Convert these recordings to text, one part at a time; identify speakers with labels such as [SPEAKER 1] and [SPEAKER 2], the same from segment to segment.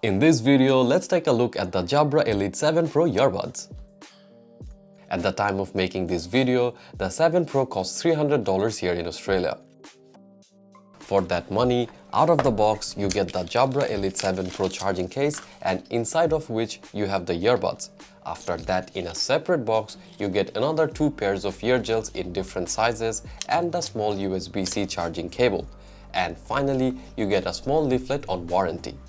[SPEAKER 1] In this video, let's take a look at the JABRA Elite 7 Pro earbuds. At the time of making this video, the 7 Pro costs $300 here in Australia. For that money, out of the box, you get the JABRA Elite 7 Pro charging case, and inside of which you have the earbuds. After that, in a separate box, you get another 2 pairs of ear gels in different sizes and a small USB-C charging cable. And finally, you get a small leaflet on warranty.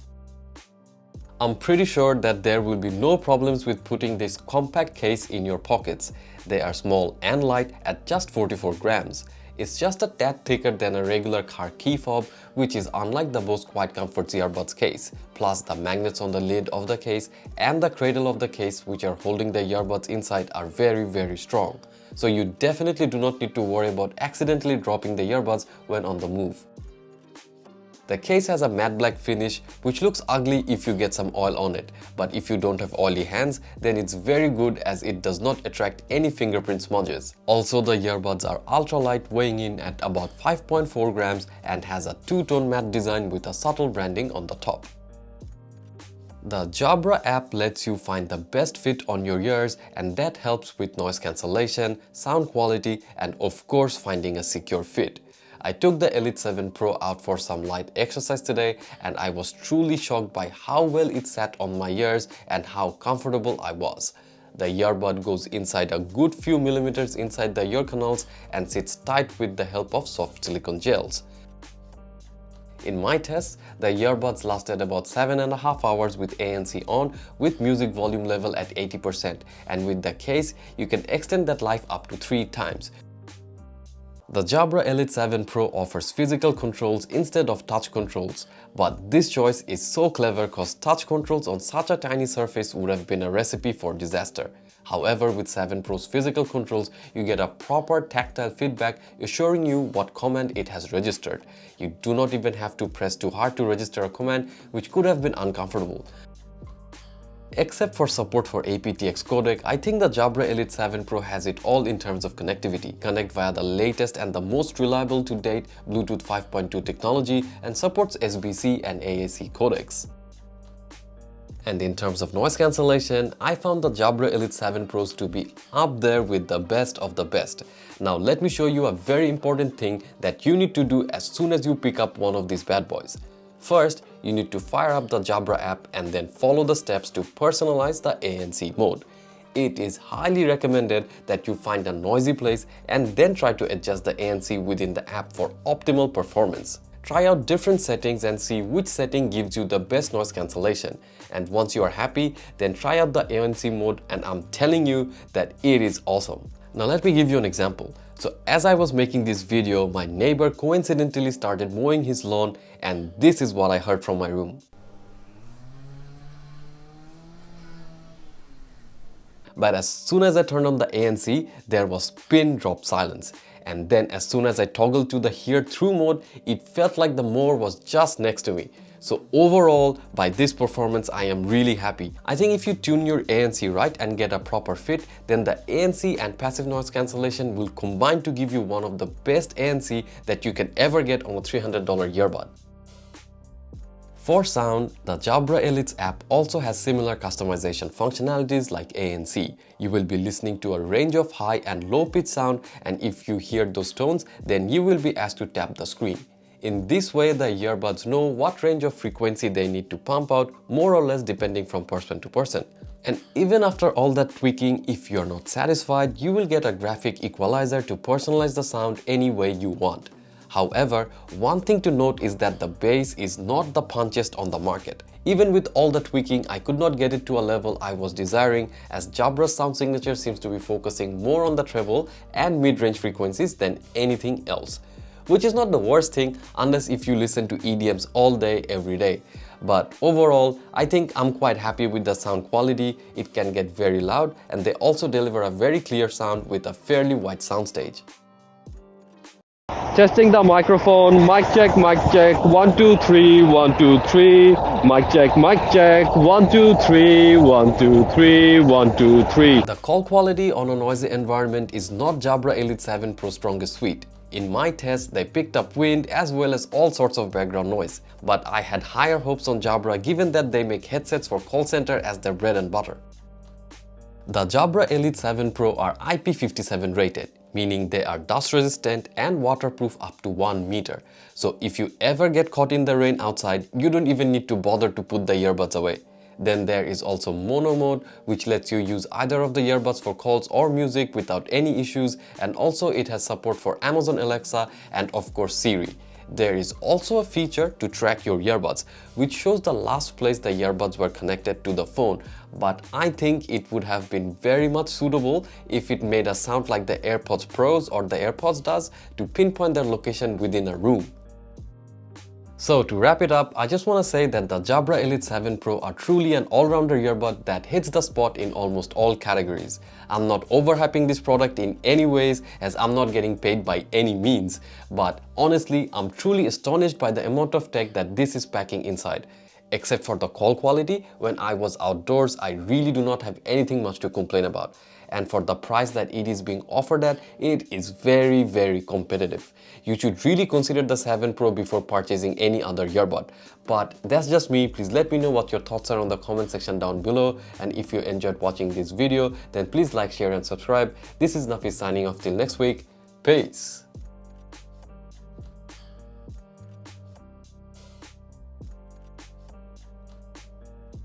[SPEAKER 1] I'm pretty sure that there will be no problems with putting this compact case in your pockets. They are small and light at just 44 grams. It's just a tad thicker than a regular car key fob, which is unlike the Bose QuietComfort's earbuds case. Plus, the magnets on the lid of the case and the cradle of the case, which are holding the earbuds inside, are very strong. So you definitely do not need to worry about accidentally dropping the earbuds when on the move. The case has a matte black finish, which looks ugly if you get some oil on it, but if you don't have oily hands, then it's very good as it does not attract any fingerprint smudges. Also, the earbuds are ultra light, weighing in at about 5.4 grams and has a two-tone matte design with a subtle branding on the top. The JABRA app lets you find the best fit on your ears, and that helps with noise cancellation, sound quality, and of course finding a secure fit. I took the Elite 7 Pro out for some light exercise today, and I was truly shocked by how well it sat on my ears and how comfortable I was. The earbud goes inside a good few millimeters inside the ear canals and sits tight with the help of soft silicone gels. In my tests, the earbuds lasted about 7.5 hours with ANC on with music volume level at 80%, and with the case, you can extend that life up to 3 times. The JABRA Elite 7 Pro offers physical controls instead of touch controls, but this choice is so clever cause touch controls on such a tiny surface would have been a recipe for disaster. However, with 7 Pro's physical controls, you get a proper tactile feedback assuring you what command it has registered. You do not even have to press too hard to register a command, which could have been uncomfortable. Except for support for aptX codec, I think the JABRA Elite 7 Pro has it all in terms of connectivity. Connect via the latest and the most reliable to date Bluetooth 5.2 technology and supports SBC and AAC codecs. And in terms of noise cancellation, I found the JABRA Elite 7 Pros to be up there with the best of the best. Now let me show you a very important thing that you need to do as soon as you pick up one of these bad boys. First, you need to fire up the JABRA app and then follow the steps to personalize the ANC mode. It is highly recommended that you find a noisy place and then try to adjust the ANC within the app for optimal performance. Try out different settings and see which setting gives you the best noise cancellation. And once you are happy, then try out the ANC mode, and I'm telling you that it is awesome. Now let me give you an example. So as I was making this video, my neighbor coincidentally started mowing his lawn, and this is what I heard from my room. But as soon as I turned on the ANC, there was pin drop silence. And then as soon as I toggled to the hear through mode, it felt like the mower was just next to me. So overall, by this performance, I am really happy. I think if you tune your ANC right and get a proper fit, then the ANC and passive noise cancellation will combine to give you one of the best ANC that you can ever get on a $300 earbud. For sound, the JABRA Elite's app also has similar customization functionalities like ANC. You will be listening to a range of high and low pitch sound, and if you hear those tones, then you will be asked to tap the screen. In this way, the earbuds know what range of frequency they need to pump out, more or less depending from person to person. And even after all that tweaking, if you're not satisfied, you will get a graphic equalizer to personalize the sound any way you want. However, one thing to note is that the bass is not the punchiest on the market. Even with all the tweaking, I could not get it to a level I was desiring, as JABRA's sound signature seems to be focusing more on the treble and mid-range frequencies than anything else. Which is not the worst thing unless if you listen to EDMs all day, every day. But overall, I think I'm quite happy with the sound quality. It can get very loud, and they also deliver a very clear sound with a fairly wide soundstage. Testing the microphone, mic check, 1 2 3, 1 2 3, mic check, 1 2 3, 1 2 3, 1 2 3. The call quality on a noisy environment is not JABRA Elite 7 Pro's strongest suite. In my test, they picked up wind as well as all sorts of background noise, but I had higher hopes on JABRA given that they make headsets for call center as their bread and butter. The JABRA Elite 7 Pro are IP57 rated, meaning they are dust resistant and waterproof up to 1 meter. So if you ever get caught in the rain outside, you don't even need to bother to put the earbuds away. Then there is also mono mode, which lets you use either of the earbuds for calls or music without any issues, and also it has support for Amazon Alexa and of course Siri. There is also a feature to track your earbuds, which shows the last place the earbuds were connected to the phone, but I think it would have been very much suitable if it made a sound like the AirPods Pros or the AirPods does to pinpoint their location within a room. So to wrap it up, I just want to say that the JABRA Elite 7 Pro are truly an all-rounder earbud that hits the spot in almost all categories. I'm not overhyping this product in any ways as I'm not getting paid by any means, but honestly, I'm truly astonished by the amount of tech that this is packing inside. Except for the call quality, when I was outdoors, I really do not have anything much to complain about. And for the price that it is being offered at, it is very competitive. You should really consider the 7 Pro before purchasing any other earbud. But that's just me. Please let me know what your thoughts are on the comment section down below. And if you enjoyed watching this video, then please like, share and subscribe. This is Nafis signing off till next week. Peace.